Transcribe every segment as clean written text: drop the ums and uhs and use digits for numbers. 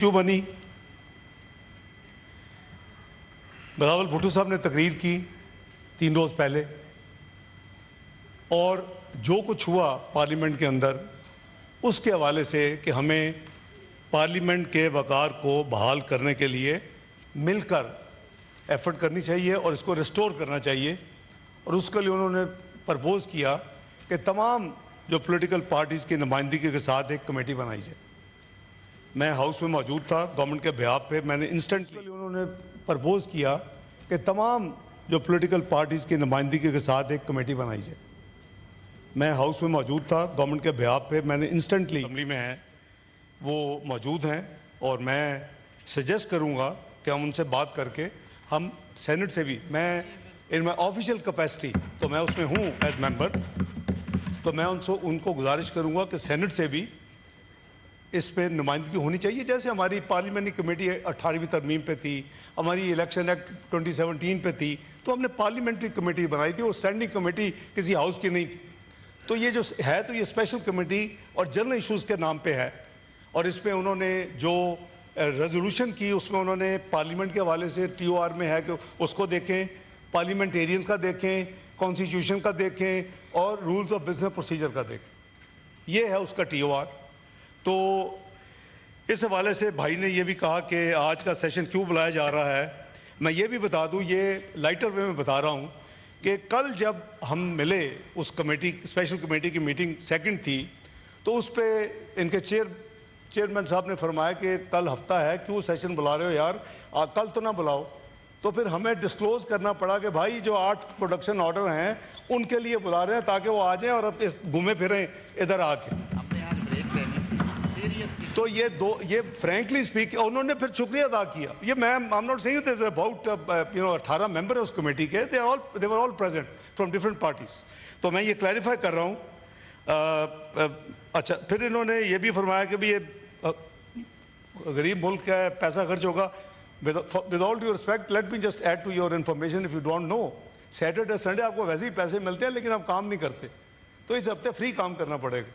क्यों बनी? बिलावल भुट्टो साहब ने तकरीर की 3 रोज़ पहले, और जो कुछ हुआ पार्लियामेंट के अंदर उसके हवाले से कि हमें पार्लियामेंट के वक़ार को बहाल करने के लिए मिलकर एफर्ट करनी चाहिए और इसको रिस्टोर करना चाहिए। और उसके लिए उन्होंने प्रपोज़ किया कि तमाम जो पॉलिटिकल पार्टीज़ की नुमाइंदगी के साथ एक कमेटी बनाई जाए। मैं हाउस में मौजूद था गवर्नमेंट के बिहाफ पे, मैंने इंस्टेंटली उन्होंने प्रपोज़ किया कि तमाम जो पॉलिटिकल पार्टीज़ की नुमाइंदगी के साथ एक कमेटी बनाई जाए। मैं हाउस में मौजूद था गवर्नमेंट के बिहाफ पे, मैंने इंस्टेंटली असेंबली में हैं वो मौजूद हैं, और मैं सजेस्ट करूंगा कि हम उनसे बात करके हम सेनेट से भी, मैं इन माई ऑफिशियल कैपेसिटी तो मैं उसमें हूँ एज मेंबर, तो मैं उनको गुजारिश करूंगा कि सेनेट से भी इस पे नुमाइंदगी होनी चाहिए। जैसे हमारी पार्लियामेंट्री कमेटी 18वीं तरमीम पे थी, हमारी इलेक्शन एक्ट 2017 पे थी, तो हमने पार्लियामेंट्री कमेटी बनाई थी, वो स्टैंडिंग कमेटी किसी हाउस की नहीं थी। तो ये जो है तो ये स्पेशल कमेटी और जनरल इश्यूज़ के नाम पे है, और इस पे उन्होंने जो रेजोल्यूशन की उसमें उन्होंने पार्लियामेंट के हवाले से TOR में है कि उसको देखें, पार्लियामेंटेरियंस का देखें, कॉन्स्टिट्यूशन का देखें और रूल्स ऑफ बिजनेस प्रोसीजर का देखें। ये है उसका TOR। तो इस हवाले से भाई ने ये भी कहा कि आज का सेशन क्यों बुलाया जा रहा है। मैं ये भी बता दूं, ये लाइटर वे में बता रहा हूं कि कल जब हम मिले उस कमेटी, स्पेशल कमेटी की मीटिंग सेकंड थी, तो उस पर इनके चेयरमैन साहब ने फरमाया कि कल हफ्ता है, क्यों सेशन बुला रहे हो यार, कल तो ना बुलाओ। तो फिर हमें डिस्क्लोज़ करना पड़ा कि भाई जो 8 प्रोडक्शन ऑर्डर हैं उनके लिए बुला रहे हैं ताकि वो आ जाएं और अब इस घूमे फिरें इधर आके। तो ये फ्रैंकली स्पीक उन्होंने फिर शुक्रिया अदा किया। ये मैं I am not saying this about 18 member है उस कमेटी के, they were all present from different parties. तो मैं ये क्लैरिफाई कर रहा हूँ। अच्छा, फिर इन्होंने ये भी फरमाया कि भी ये गरीब मुल्क है, पैसा खर्च होगा। With all due respect, let me just add to your information, if you don't know, Saturday Sunday आपको वैसे ही पैसे मिलते हैं लेकिन आप काम नहीं करते, तो इस हफ्ते फ्री काम करना पड़ेगा,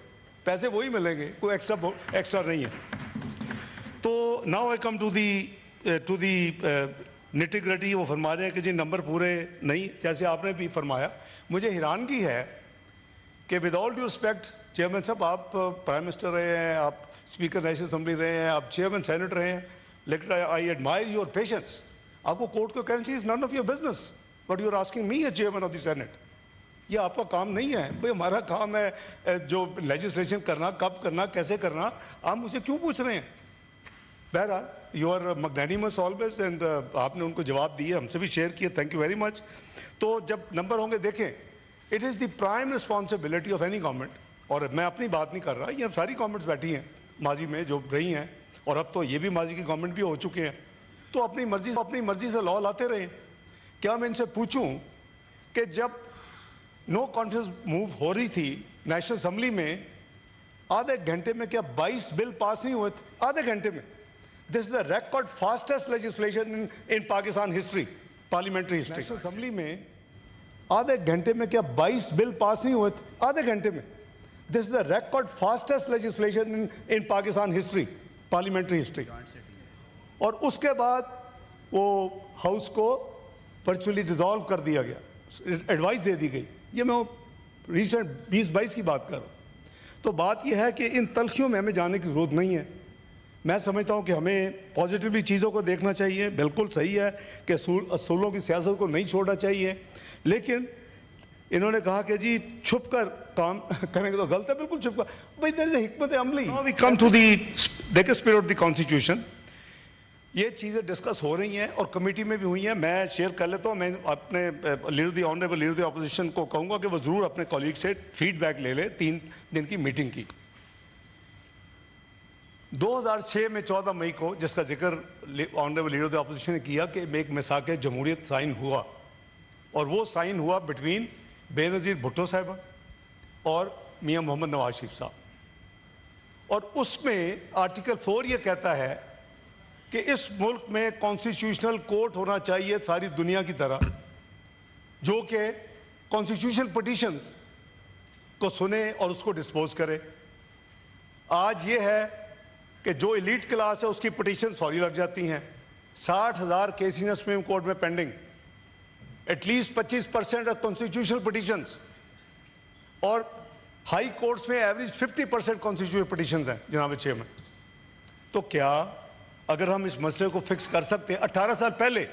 पैसे वही मिलेंगे, कोई एक्स्ट्रा नहीं है। तो now I come to the nitty gritty. वो फरमा रहे हैं कि जी नंबर पूरे नहीं, जैसे आपने भी फरमाया। मुझे हैरानगी है कि with all due respect chairman साहब, आप प्राइम मिनिस्टर रहे हैं, आप स्पीकर नेशनल असेंबली रहे हैं, आप चेयरमैन सेनेट रहे हैं, लेकिन आई एडमायर योर पेशेंस। आपको कोर्ट को कहना चाहिए, is none of your business but you are asking me as chairman of the senate. ये आपका काम नहीं है भाई, हमारा काम है जो लेजिस्लेशन करना, कब करना, कैसे करना, आप मुझसे क्यों पूछ रहे हैं। बहरहाल यू आर मैग्नेनिमस ऑलवेज, एंड आपने उनको जवाब दिए, हमसे भी शेयर किए, थैंक यू वेरी मच। तो जब नंबर होंगे, देखें, it is the prime responsibility of any government, और मैं अपनी बात नहीं कर रहा, ये सारी गवर्नमेंट्स बैठी हैं माजी में जो रही हैं, और अब तो ये भी माजी की गवर्नमेंट भी हो चुके हैं, तो अपनी मर्जी से लॉ लाते रहे। क्या मैं इनसे पूछूं कि जब नो कॉन्फिडेंस मूव हो रही थी नेशनल असेंबली में, आधे घंटे में क्या 22 बिल पास नहीं हुए थे? आधे घंटे में। This is the record fastest legislation in Pakistan history, parliamentary history. National assembly में आधे घंटे में क्या 22 बिल पास नहीं हुए थे? आधे घंटे में। This is the record fastest legislation in Pakistan history, parliamentary history. और उसके बाद वो हाउस को वर्चुअली डिसॉल्व कर दिया गया, एडवाइस दे दी गई। ये मैं रिसेंट 2022 की बात कर रहा हूँ। तो बात यह है कि इन तलखियों में हमें जाने की ज़रूरत नहीं है। मैं समझता हूँ कि हमें पॉजिटिवली चीज़ों को देखना चाहिए। बिल्कुल सही है कि असूलों की सियासत को नहीं छोड़ना चाहिए, लेकिन इन्होंने कहा कि जी छुप कर काम करेंगे तो गलत है। बिल्कुल छुप कर, भाई देयर इज हिकमत अमली। Now we come to the spirit of the constitution. ये चीज़ें डिस्कस हो रही हैं और कमेटी में भी हुई हैं। मैं शेयर कर लेता हूँ। मैं अपने ऑनरेबल लीडर द अपोजिशन को कहूँगा कि वो ज़रूर अपने कॉलीग से फीडबैक ले ले 3 दिन की मीटिंग की। 2006 में 14 मई को, जिसका जिक्र ऑनरेबल लीडर द अपोजिशन ने किया, कि एक मिसाक जमहूरियत साइन हुआ, और वो साइन हुआ बिटवीन बेनज़ीर भुट्टो साहब और मियाँ मोहम्मद नवाज शरीफ साहब। और उसमें आर्टिकल 4 ये कहता है कि इस मुल्क में कॉन्स्टिट्यूशनल कोर्ट होना चाहिए सारी दुनिया की तरह, जो कि कॉन्स्टिट्यूशनल पिटीशंस को सुने और उसको डिस्पोज करे। आज ये है کہ جو ایلیٹ کلاس ہے اس کی پٹیشن فوری لگ جاتی ہیں. 60,000 کیسز ہیں سپریم کورٹ میں pending. At least 25% of constitutional petitions, اور ہائی کورٹس میں ایوریج 50% کانسٹیٹیوشنل پٹیشنز ہیں جناب چیئرمین. تو کیا اگر ہم اس مسئلے کو فکس کر سکتے ہیں 18 سال پہلے,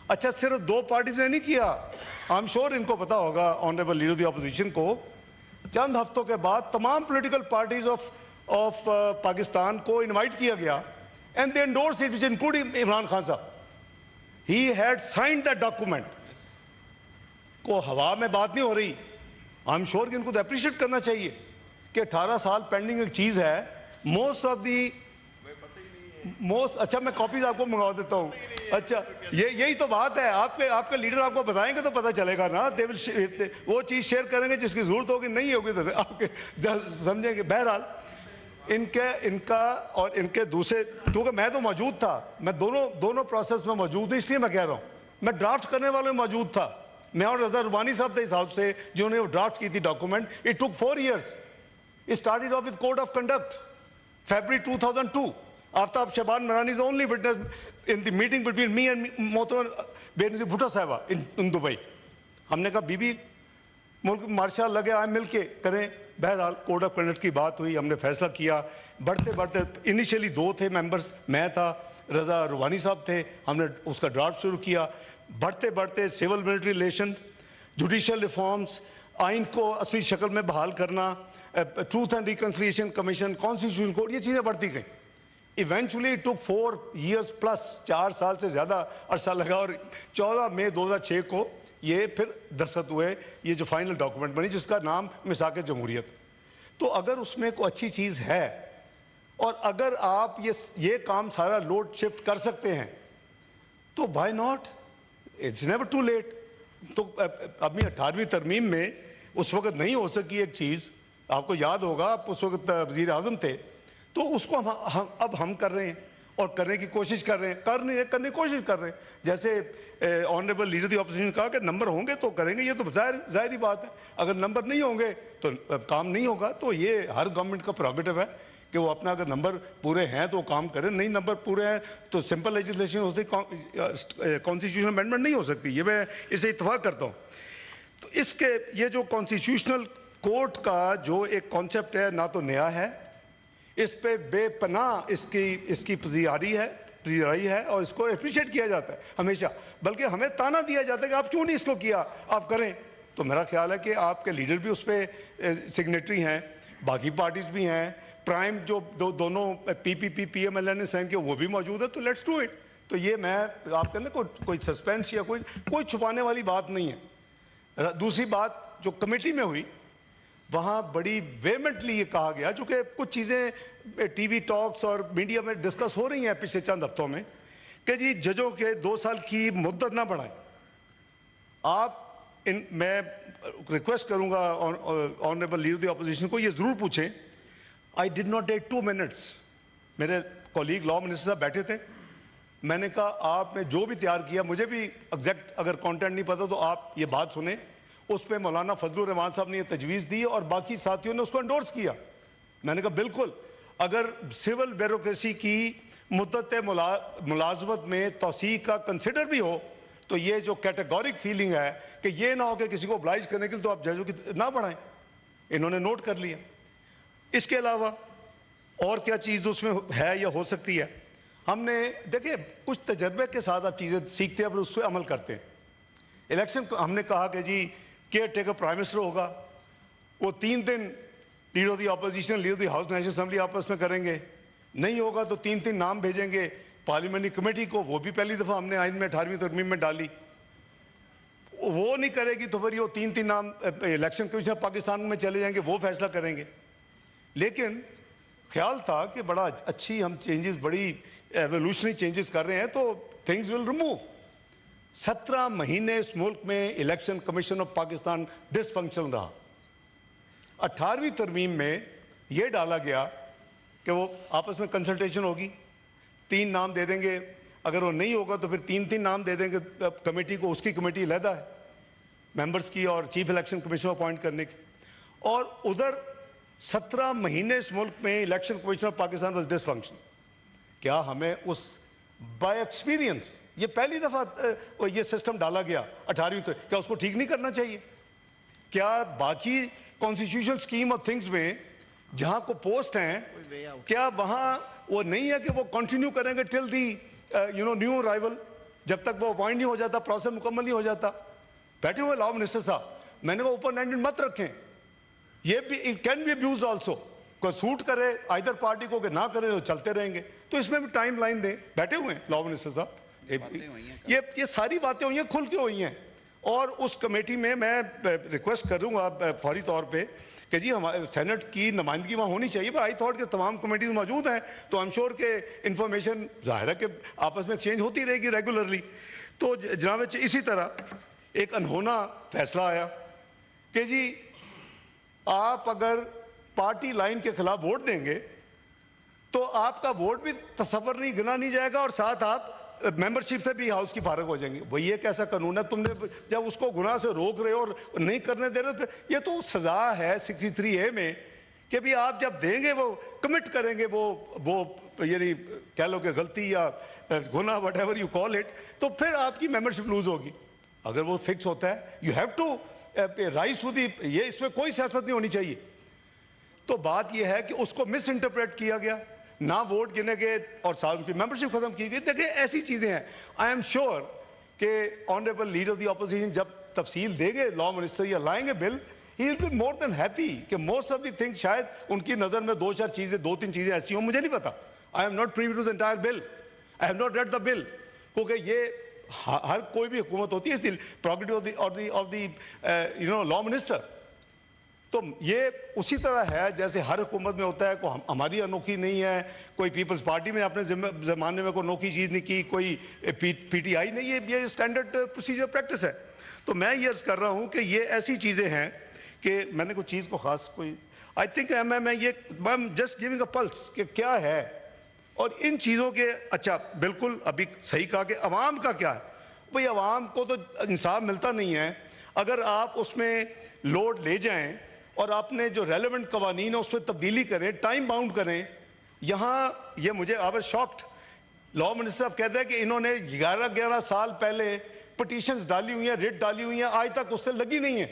اچھا صرف 2 پارٹیز نے نہیں کیا, آئی ایم شیور ان کو پتا ہوگا honourable leader of the opposition کو, چند ہفتوں کے بعد تمام پولیٹیکل پارٹیز آف پاکستان کو انوائٹ کیا گیا, and they endorse it, including Imran Khan صاحب. He had signed that document. کو ہوا میں بات نہیں ہو رہی. آئی ایم شیور کہ ان کو تو اپریشیٹ کرنا چاہیے کہ 18 سال پینڈنگ ایک چیز ہے. اچھا میں کاپیز آپ کو منگوا دیتا ہوں. اچھا یہی تو بات ہے, آپ کے لیڈر آپ کو بتائیں گے تو پتہ چلے گا نا. وہ چیز شیئر کریں گے جس کی ضرورت ہوگی, نہیں ہوگی تو آپ کے سمجھیں گے. بہرحال ان کا اور ان کے دوسرے, کیونکہ میں تو موجود تھا, میں دونوں پروسیس میں موجود ہوں, اس لیے میں کہہ رہا ہوں. میں ڈرافٹ کرنے والوں میں موجود تھا, میں اور رضا ربانی صاحب تھے اس ہاؤس سے جنہوں نے وہ ڈرافٹ کی تھی document. It took 4 years. It started off with code of conduct, February 2002. Aftab Shaban Mirani is the only witness in the meeting between me and محترمہ بینظیر بھٹو صاحبہ in Dubai. ہم نے کہا بی بی ملک مارشاء لگے آئے مل کے کریں. بہرحال کوڈ آف کنڈکٹ کی بات ہوئی, ہم نے فیصلہ کیا. بڑھتے انیشیلی 2 تھے ممبرز, میں تھا, رضا روحانی صاحب تھے. ہم نے اس کا ڈرافٹ شروع کیا. بڑھتے civil military relation, judicial reforms, آئین کو اصلی شکل میں بحال کرنا, truth and reconciliation commission, constitution code, یہ چیزیں بڑھتی گئیں. ایونچولی ٹک 4 years پلس, 4 سال سے زیادہ عرصہ لگا, اور 14 مئی 2006 کو یہ پھر دستخط ہوئے, یہ جو فائنل ڈاکومنٹ بنی جس کا نام میثاق جمہوریت. تو اگر اس میں کوئی اچھی چیز ہے, اور اگر آپ یہ کام سارا لوڈ شفٹ کر سکتے ہیں, تو why not, it's never too late. تو اپنی 18ویں ترمیم میں اس وقت نہیں ہو سکی ایک چیز, آپ کو یاد ہوگا آپ اس وقت وزیر اعظم تھے, تو اس کو اب ہم کر رہے ہیں اور کرنے کی کوشش کر رہے ہیں, کرنے کی کوشش کر رہے ہیں. جیسے آنریبل لیڈر دی اپوزیشن نے کہا کہ نمبر ہوں گے تو کریں گے, یہ تو ظاہری بات ہے. اگر نمبر نہیں ہوں گے تو کام نہیں ہوگا. تو یہ ہر گورنمنٹ کا پروگیٹو ہے کہ وہ اپنا, اگر نمبر پورے ہیں تو کام کریں, نہیں نمبر پورے ہیں تو سمپل لیجسلیشن ہوتی, کانسٹیٹیوشنل امینڈمنٹ نہیں ہو سکتی. یہ میں اس سے اتفاق کرتا ہوں. تو اس کے یہ جو کانسٹیٹیوشنل کورٹ کا جو ایک کانسیپٹ ہے, نہ تو نیا ہے, اس پہ بے پناہ اس کی پذیرائی ہے, اور اس کو اپریشیٹ کیا جاتا ہے ہمیشہ. بلکہ ہمیں تانا دیا جاتا ہے کہ آپ کیوں نہیں اس کو کیا, آپ کریں. تو میرا خیال ہے کہ آپ کے لیڈر بھی اس پہ سگنیٹری ہیں, باقی پارٹیز بھی ہیں, پرائم جو دونوں پی پی ایم ایل این نے سائن کیا وہ بھی موجود ہے. تو لیٹس ڈو اٹ. تو یہ میں آپ کے اندر کوئی سسپینس یا کوئی چھپانے والی بات نہیں ہے. دوسری بات جو کمیٹی میں ہوئی, وہاں بڑی ویمنٹلی یہ کہا گیا, چونکہ کچھ چیزیں ٹی وی ٹاکس اور میڈیا میں ڈسکس ہو رہی ہیں پچھلے چند ہفتوں میں, کہ جی ججوں کے 2 سال کی مدت نہ بڑھائیں. میں ریکویسٹ کروں گا آنریبل لیڈر دی اپوزیشن کو یہ ضرور پوچھیں. آئی ڈڈ ناٹ ٹیک 2 minutes. میرے کولیگ لا منسٹر صاحب بیٹھے تھے, میں نے کہا آپ نے جو بھی تیار کیا, مجھے بھی ایگزیکٹ اگر کانٹینٹ نہیں پتا تو آپ یہ بات سنیں. اس پہ مولانا فضل الرحمان صاحب نے یہ تجویز دی اور باقی ساتھیوں نے اس کو انڈورس کیا. میں نے کہا بالکل, اگر سول بیوروکریسی کی مدت ملازمت میں توسیع کا کنسیڈر بھی ہو, تو یہ جو کیٹیگورک فیلنگ ہے کہ یہ نہ ہو کہ کسی کو oblige کرنے کے لیے تو آپ ججوں کی نہ بڑھائیں, انہوں نے نوٹ کر لیا. اس کے علاوہ اور کیا چیز اس میں ہے یا ہو سکتی ہے, ہم نے دیکھیں کچھ تجربے کے ساتھ آپ چیزیں سیکھتے ہیں اور اس پہ عمل کرتے ہیں. الیکشن ہم نے کہا کہ جی کیئر ٹیکر پرائم منسٹر ہوگا, وہ 3 دن leader of the opposition, leader of the house national assembly آپس میں کریں گے. نہیں ہوگا تو 3 نام بھیجیں گے پارلیمنٹری کمیٹی کو, وہ بھی پہلی دفعہ ہم نے آئین میں 18ویں ترمیم میں ڈالی. وہ نہیں کرے گی تو پھر وہ 3 نام الیکشن کمیشن پاکستان میں چلے جائیں گے, وہ فیصلہ کریں گے. لیکن خیال تھا کہ بڑا اچھی ہم چینجز, بڑی ایولیوشنری چینجز کر رہے ہیں, تو تھنگز ول ریموو. 17 مہینے اس ملک میں election commission of Pakistan dysfunction رہا. 18ویں ترمیم میں یہ ڈالا گیا کہ وہ آپس میں کنسلٹیشن ہوگی, 3 نام دے دیں گے, اگر وہ نہیں ہوگا تو پھر 3 نام دے دیں گے کمیٹی کو, اس کی کمیٹی علیحدہ ہے ممبرز کی اور چیف الیکشن کمیشن اپوائنٹ کرنے کی. اور ادھر 17 महीने इस मुल्क में election commission of Pakistan was dysfunction. क्या हमें उस बाय एक्सपीरियंस ये पहली दफ़ा ये सिस्टम डाला गया 18वीं तो क्या उसको ठीक नहीं करना चाहिए? क्या बाकी कॉन्स्टिट्यूशनल स्कीम ऑफ थिंग्स में जहां को पोस्ट हैं क्या वहां वो नहीं है कि वो कंटिन्यू करेंगे टिल दी न्यू अराइवल, जब तक वो अपॉइंट नहीं हो जाता, प्रोसेस मुकम्मल नहीं हो जाता? बैठे हुए लॉ मिनिस्टर साहब, मैंने वो ओपन एंडेड मत रखें, ये भी it can be abused also. कोई सूट करे आइदर पार्टी को कि ना करे तो चलते रहेंगे, तो इसमें भी टाइम लाइन दें। बैठे हुए हैं लॉ मिनिस्टर साहब, ये सारी बातें हुई हैं, खुल के हुई हैं। और उस कमेटी में मैं रिक्वेस्ट करूंगा फौरी तौर पे कि जी हमारे सेनेट की नुमाइंदगी वहाँ होनी चाहिए, पर आई थॉट के तमाम कमेटीज मौजूद हैं तो आई एम श्योर के इंफॉर्मेशन ज़ाहिर है कि आपस में एक्सचेंज होती रहेगी रेगुलरली। तो जनाब इसी तरह एक अनहोना फैसला आया कि जी आप अगर पार्टी लाइन के खिलाफ वोट देंगे तो आपका वोट भी तस्वर नहीं गिना नहीं जाएगा और साथ आप मेंबरशिप से भी हाउस की फारग हो जाएंगे। भाई ये कैसा कानून है? तुमने जब उसको गुनाह से रोक रहे हो और नहीं करने दे रहे, ये तो सजा है 63A में कि भी आप जब देंगे वो कमिट करेंगे वो यानी कह लो कि गलती या गुनाह what ever you call it, तो फिर आपकी मेंबरशिप लूज होगी। अगर वो फिक्स होता है you have to rise to the, ये इसमें कोई सियासत नहीं होनी चाहिए। तो बात यह है कि उसको मिस इंटरप्रेट किया गया, ना वोट गिने गए और साल की मेंबरशिप खत्म की गई। देखिए ऐसी चीजें हैं। आई एम श्योर कि honourable leader of the opposition जब तफसील देंगे लॉ मिनिस्टर या लाएंगे bill, he will be more than happy कि मोस्ट ऑफ द थिंग शायद उनकी नजर में 2-3 चीजें ऐसी हों, मुझे नहीं पता। I am not privy to the entire bill, I have not read the bill, क्योंकि ये हर कोई भी हुकूमत होती है इसकी prerogative of the law minister. तो ये उसी तरह है जैसे हर हुकूमत में होता है, कोई हमारी अनोखी नहीं है, कोई पीपल्स पार्टी में अपने ज़माने में कोई अनोखी चीज़ नहीं की, कोई PTI नहीं, ये स्टैंडर्ड प्रोसीजर प्रैक्टिस है। तो मैं ये अर्ज़ कर रहा हूँ कि ये ऐसी चीज़ें हैं कि मैंने कोई चीज़ को ख़ास कोई आई थिंक मैं जस्ट गिविंग अ पल्स कि क्या है और इन चीज़ों के। अच्छा बिल्कुल अभी सही कहा कि अवाम का क्या है। भाई अवाम को तो इंसाफ मिलता नहीं है। अगर आप उसमें लोड ले जाएं और आपने जो रेलेवेंट कवानीन है उसमें तब्दीली करें, टाइम बाउंड करें। यहाँ ये मुझे I was shocked, law minister साहब कहते हैं कि इन्होंने 11 साल पहले पिटीशंस डाली हुई हैं, रिट डाली हुई हैं, आज तक उससे लगी नहीं है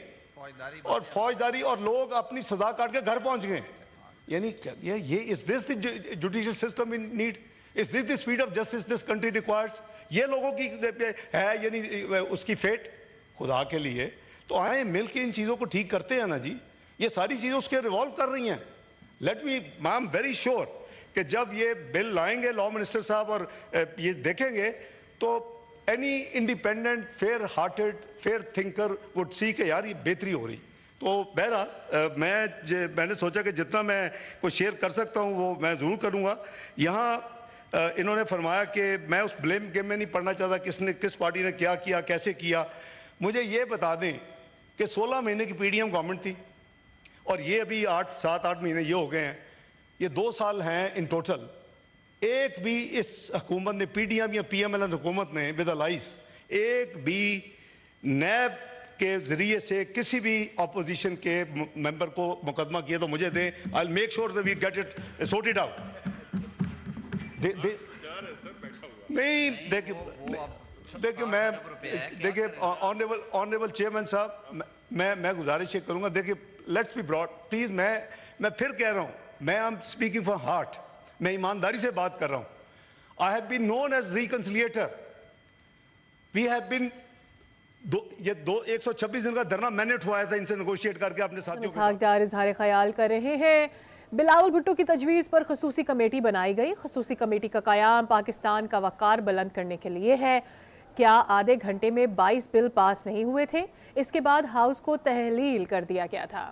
और फौजदारी और लोग अपनी सजा काट के घर पहुंच गए। यानी ये is this the judicial system in need? Is this the speed of justice this country requires? ये लोगों की है यानी उसकी फेट खुदा के लिए। तो आए मिल के इन चीज़ों को ठीक करते हैं ना जी। ये सारी चीज़ें उसके रिवॉल्व कर रही हैं। Let me I am very sure कि जब ये बिल लाएंगे लॉ मिनिस्टर साहब और ये देखेंगे तो any independent fair hearted fair thinker would see कि यार ये बेहतरी हो रही। तो बहरहाल मैंने सोचा कि जितना मैं कुछ शेयर कर सकता हूँ वो मैं ज़रूर करूँगा। यहाँ इन्होंने फरमाया कि मैं उस ब्लेम गेम में नहीं पढ़ना चाहता किसने किस पार्टी ने क्या किया कैसे किया। मुझे ये बता दें कि 16 महीने की PDM गवर्नमेंट थी और ये अभी 7-8 महीने ये हो गए हैं, ये 2 साल हैं इन टोटल। एक भी इस हुकूमत ने PDM या PMLN हुकूमत ने विद लाइस एक भी नैब के जरिए से किसी भी अपोजिशन के मेंबर को मुकदमा किया तो मुझे दें। I will make sure that we get it sorted out. नहीं देखिए ऑनरेबल चेयरमैन साहब मैं गुजारिश ये करूंगा, देखिए लेट्स बी ब्रॉड प्लीज। मैं फिर कह रहा हूं, मैं I am speaking for heart, मैं ईमानदारी से बात कर रहा हूं। I have been known as reconciliator. We have been 126 दिन का धरना मैंने उठवाया था इनसे नेगोशिएट करके अपने साथियों के साथ। इज़हार ख्याल कर रहे हैं बिलावल भुट्टो की तजवीज़ पर खसूसी कमेटी बनाई गई। खसूसी कमेटी का क़याम पाकिस्तान का वक़ार बुलंद करने के लिए है। क्या आधे घंटे में 22 बिल पास नहीं हुए थे? इसके बाद हाउस को तहलील कर दिया गया था।